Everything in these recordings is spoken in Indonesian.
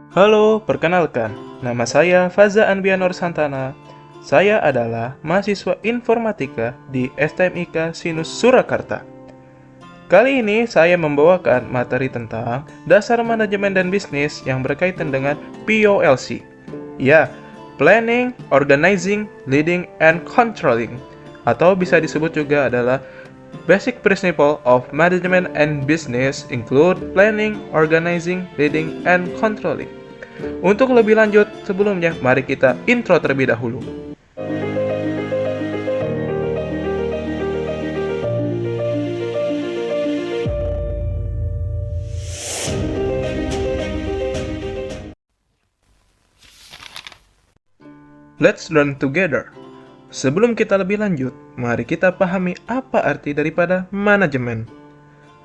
Halo, perkenalkan, nama saya Faza Anbianor Santana. Saya adalah mahasiswa informatika di STMIK Sinus Surakarta. Kali ini saya membawakan materi tentang dasar manajemen dan bisnis yang berkaitan dengan POLC. Ya, Planning, Organizing, Leading, and Controlling. Atau bisa disebut juga adalah Basic Principle of Management and Business include planning, organizing, leading, and controlling. Untuk lebih lanjut, sebelumnya mari kita intro terlebih dahulu. Let's learn together. Sebelum kita lebih lanjut, mari kita pahami apa arti daripada manajemen.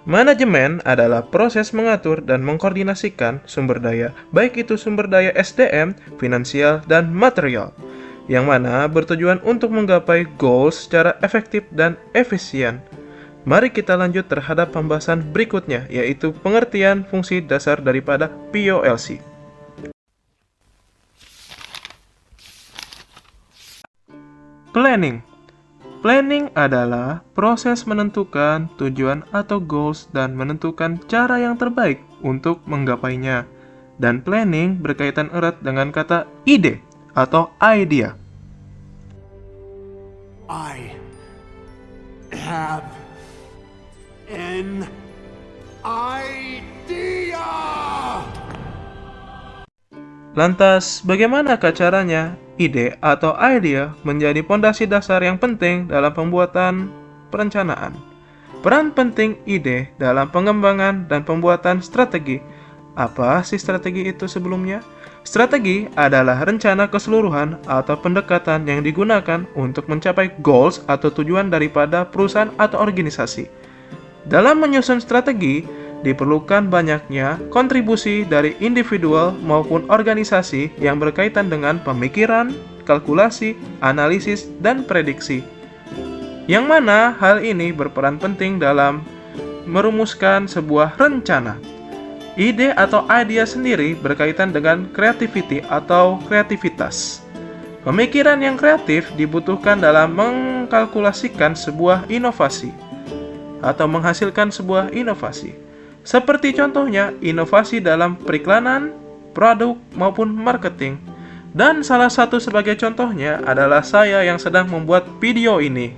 Manajemen adalah proses mengatur dan mengkoordinasikan sumber daya, baik itu sumber daya SDM, finansial, dan material, yang mana bertujuan untuk menggapai goals secara efektif dan efisien. Mari kita lanjut terhadap pembahasan berikutnya, yaitu pengertian fungsi dasar daripada POLC. Planning. Planning adalah proses menentukan tujuan atau goals dan menentukan cara yang terbaik untuk menggapainya. Dan planning berkaitan erat dengan kata ide atau idea. I have an idea! Lantas, bagaimanakah caranya ide atau idea menjadi pondasi dasar yang penting dalam pembuatan perencanaan? Peran penting ide dalam pengembangan dan pembuatan strategi. Apa sih strategi itu sebelumnya? Strategi adalah rencana keseluruhan atau pendekatan yang digunakan untuk mencapai goals atau tujuan daripada perusahaan atau organisasi. Dalam menyusun strategi, diperlukan banyaknya kontribusi dari individual maupun organisasi yang berkaitan dengan pemikiran, kalkulasi, analisis, dan prediksi. Yang mana hal ini berperan penting dalam merumuskan sebuah rencana. Ide atau idea sendiri berkaitan dengan creativity atau kreativitas. Pemikiran yang kreatif dibutuhkan dalam mengkalkulasikan sebuah inovasi atau menghasilkan sebuah inovasi. Seperti contohnya inovasi dalam periklanan, produk, maupun marketing. Dan salah satu sebagai contohnya adalah saya yang sedang membuat video ini.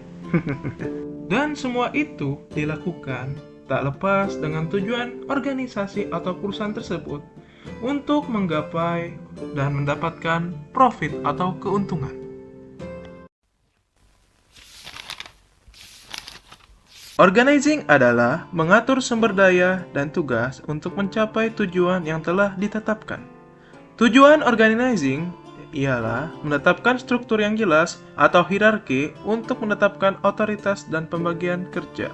Dan semua itu dilakukan tak lepas dengan tujuan organisasi atau perusahaan tersebut untuk menggapai dan mendapatkan profit atau keuntungan. Organizing adalah mengatur sumber daya dan tugas untuk mencapai tujuan yang telah ditetapkan. Tujuan organizing ialah menetapkan struktur yang jelas atau hierarki untuk menetapkan otoritas dan pembagian kerja.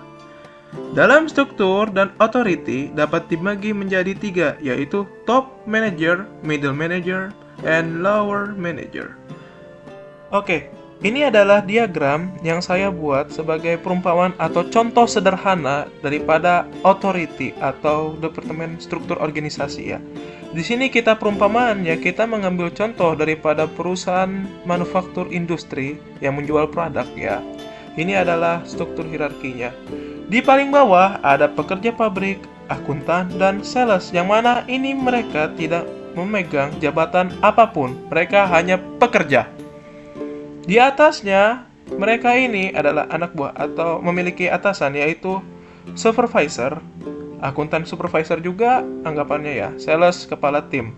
Dalam struktur dan authority dapat dibagi menjadi 3, yaitu top manager, middle manager, and lower manager. Oke, ini adalah diagram yang saya buat sebagai perumpamaan atau contoh sederhana daripada authority atau departemen struktur organisasi ya. Di sini kita perumpamaan ya, kita mengambil contoh daripada perusahaan manufaktur industri yang menjual produk ya. Ini adalah struktur hierarkinya. Di paling bawah ada pekerja pabrik, akuntan, dan sales, yang mana ini mereka tidak memegang jabatan apapun, mereka hanya pekerja. Di atasnya, mereka ini adalah anak buah atau memiliki atasan, yaitu supervisor, akuntan supervisor juga anggapannya ya, sales kepala tim.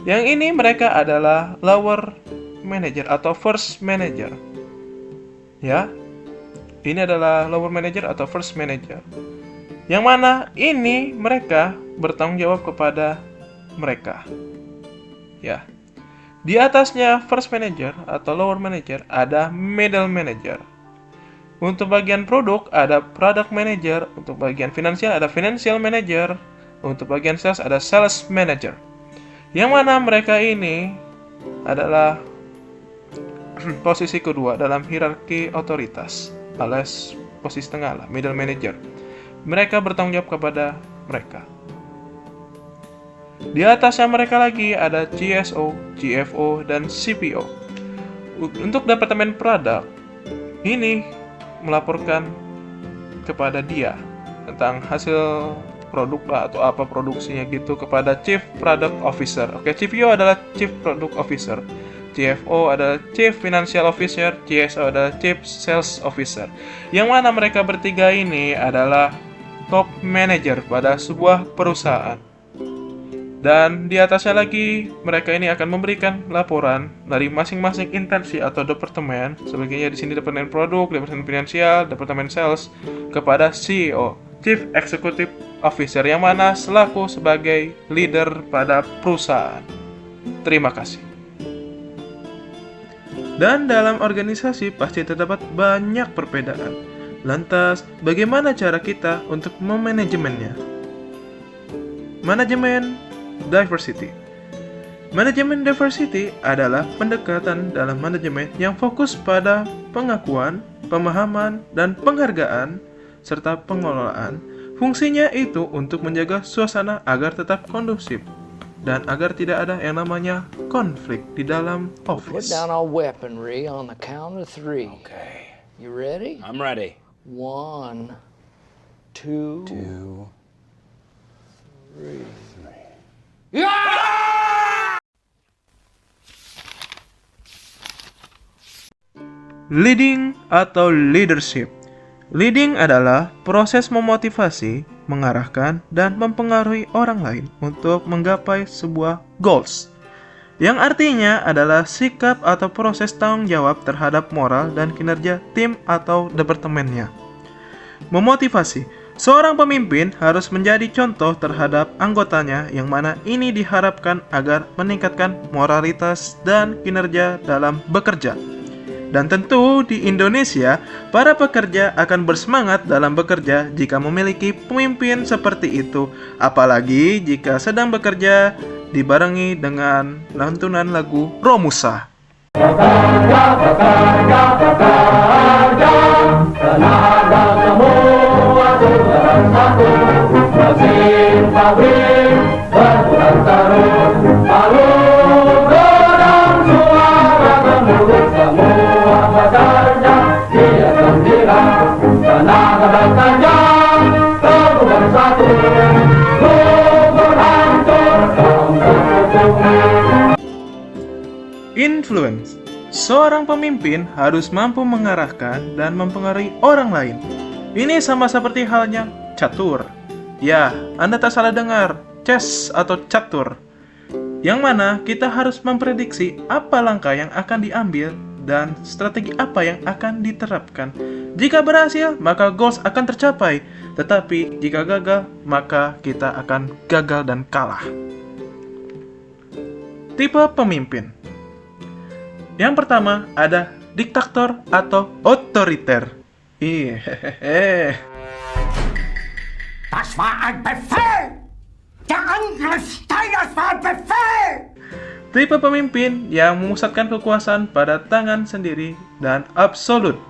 Yang ini mereka adalah lower manager atau first manager. Ya, ini adalah lower manager atau first manager. Yang mana ini mereka bertanggung jawab kepada mereka. Ya. Di atasnya first manager atau lower manager ada middle manager. Untuk bagian produk ada product manager, untuk bagian finansial ada financial manager, untuk bagian sales ada sales manager. Yang mana mereka ini adalah posisi kedua dalam hierarki otoritas, alias posisi tengah lah, middle manager. Mereka bertanggung jawab kepada mereka. Di atasnya mereka lagi ada CSO, CFO, dan CPO. Untuk departemen produk, ini melaporkan kepada dia tentang hasil produk lah atau apa produksinya gitu kepada Chief Product Officer. Oke, CPO adalah Chief Product Officer. CFO adalah Chief Financial Officer, CSO adalah Chief Sales Officer. Yang mana mereka bertiga ini adalah top manager pada sebuah perusahaan. Dan di atasnya lagi, mereka ini akan memberikan laporan dari masing-masing instansi atau departemen, sebagainya di sini departemen produk, departemen finansial, departemen sales, kepada CEO, Chief Executive Officer, yang mana selaku sebagai leader pada perusahaan. Terima kasih. Dan dalam organisasi pasti terdapat banyak perbedaan. Lantas, bagaimana cara kita untuk memanajemennya? Manajemen diversity. Manajemen diversity adalah pendekatan dalam manajemen yang fokus pada pengakuan, pemahaman, dan penghargaan, serta pengelolaan. Fungsinya itu untuk menjaga suasana agar tetap kondusif dan agar tidak ada yang namanya konflik di dalam Put office. down our weaponry on the count of 3. Okay. You ready? I'm ready. 1, 2, 3. Leading atau leadership. Leading adalah proses memotivasi, mengarahkan, dan mempengaruhi orang lain untuk menggapai sebuah goals. Yang artinya adalah sikap atau proses tanggung jawab terhadap moral dan kinerja tim atau departemennya. Memotivasi. Seorang pemimpin harus menjadi contoh terhadap anggotanya yang mana ini diharapkan agar meningkatkan moralitas dan kinerja dalam bekerja. Dan tentu di Indonesia, para pekerja akan bersemangat dalam bekerja jika memiliki pemimpin seperti itu. Apalagi jika sedang bekerja dibarengi dengan lantunan lagu Romusa. Influence. Seorang pemimpin harus mampu mengarahkan dan mempengaruhi orang lain. Ini sama seperti halnya catur. Ya, Anda tak salah dengar, chess atau catur. Yang mana kita harus memprediksi apa langkah yang akan diambil dan strategi apa yang akan diterapkan. Jika berhasil, maka goals akan tercapai. Tetapi jika gagal, maka kita akan gagal dan kalah. Tipe pemimpin. Yang pertama ada diktator atau otoriter. Das war ein Befehl! Der Angriff Steiners war ein Befehl! Tipe pemimpin yang memusatkan kekuasaan pada tangan sendiri dan absolut.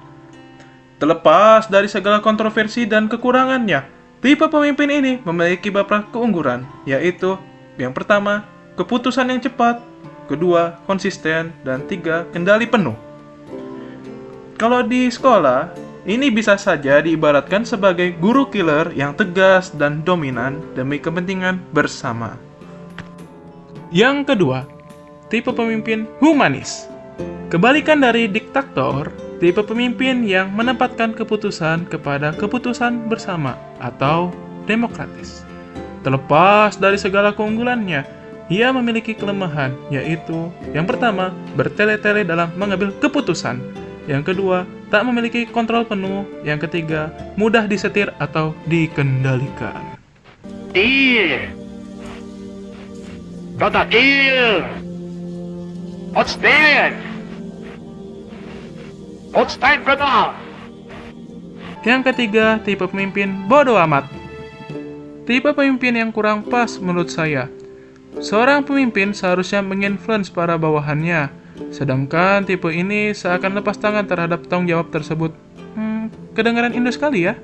Terlepas dari segala kontroversi dan kekurangannya, tipe pemimpin ini memiliki beberapa keunggulan, yaitu yang pertama, keputusan yang cepat, kedua, konsisten, dan tiga, kendali penuh. Kalau di sekolah, ini bisa saja diibaratkan sebagai guru killer yang tegas dan dominan demi kepentingan bersama. Yang kedua, tipe pemimpin humanis. Kebalikan dari diktator, tipe pemimpin yang menempatkan keputusan kepada keputusan bersama atau demokratis. Terlepas dari segala keunggulannya, ia memiliki kelemahan, yaitu yang pertama, bertele-tele dalam mengambil keputusan. Yang kedua, tak memiliki kontrol penuh. Yang ketiga, mudah disetir atau dikendalikan. Il! Brother Il! What's that? What's that, brother? Yang ketiga, tipe pemimpin bodoh amat. Tipe pemimpin yang kurang pas menurut saya. Seorang pemimpin seharusnya menginfluence para bawahannya, sedangkan tipe ini seakan lepas tangan terhadap tanggung jawab tersebut. Kedengaran Indo sekali ya?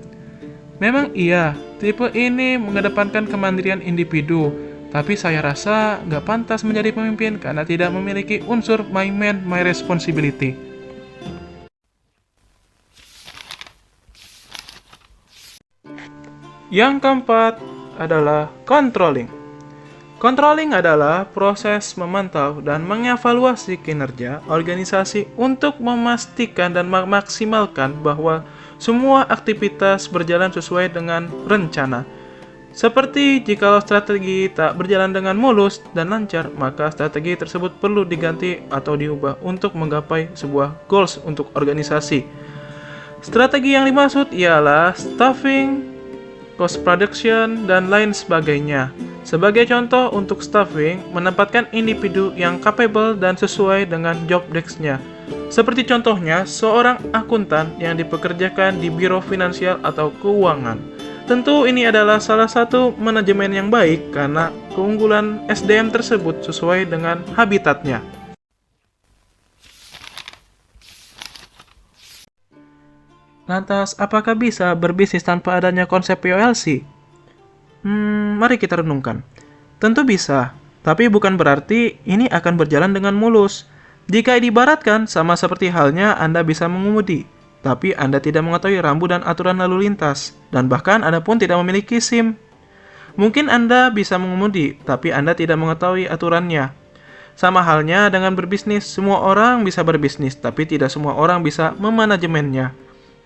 Memang iya, tipe ini mengedepankan kemandirian individu, Tapi saya rasa nggak pantas menjadi pemimpin karena tidak memiliki unsur my man, my responsibility. Yang keempat adalah controlling. Controlling adalah proses memantau dan mengevaluasi kinerja organisasi untuk memastikan dan memaksimalkan bahwa semua aktivitas berjalan sesuai dengan rencana. Seperti jikalau strategi tak berjalan dengan mulus dan lancar, maka strategi tersebut perlu diganti atau diubah untuk menggapai sebuah goals untuk organisasi. Strategi yang dimaksud ialah staffing, cost production, dan lain sebagainya. Sebagai contoh untuk staffing, menempatkan individu yang capable dan sesuai dengan job desk-nya. Seperti contohnya, seorang akuntan yang dipekerjakan di biro finansial atau keuangan. Tentu ini adalah salah satu manajemen yang baik karena keunggulan SDM tersebut sesuai dengan habitatnya. Lantas, apakah bisa berbisnis tanpa adanya konsep POLC? Mari kita renungkan. Tentu bisa, tapi bukan berarti ini akan berjalan dengan mulus. Jika diibaratkan, sama seperti halnya Anda bisa mengemudi, tapi Anda tidak mengetahui rambu dan aturan lalu lintas, dan bahkan Anda pun tidak memiliki SIM. Mungkin Anda bisa mengemudi, tapi Anda tidak mengetahui aturannya. Sama halnya dengan berbisnis, semua orang bisa berbisnis, tapi tidak semua orang bisa memanajemennya.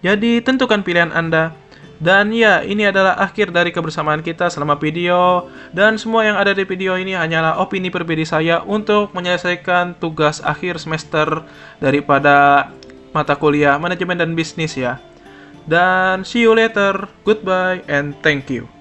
Jadi, tentukan pilihan Anda. Dan ya, ini adalah akhir dari kebersamaan kita selama video. Dan semua yang ada di video ini hanyalah opini pribadi saya untuk menyelesaikan tugas akhir semester daripada mata kuliah manajemen dan bisnis ya. Dan see you later. Goodbye and thank you.